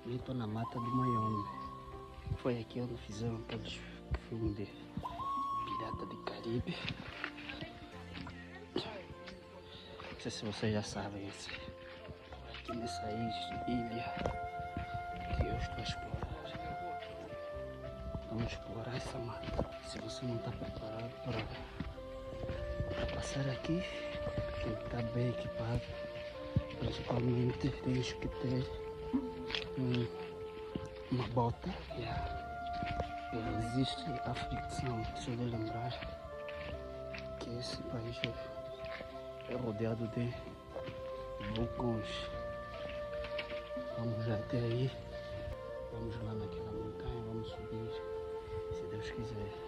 Eu estou na mata do Mayombe. Foi aqui onde fizeram aqueles filmes de Pirata do Caribe. Não sei se vocês já sabem isso. Aqui nessa ilha que eu estou a explorar. Vamos explorar essa mata. Se você não está preparado para passar aqui, tem que estar bem equipado. Principalmente tens que ter uma bota. Existe a fricção, só de lembrar que esse país é rodeado de vulcões. Vamos até aí, vamos lá naquela montanha, vamos subir, se Deus quiser.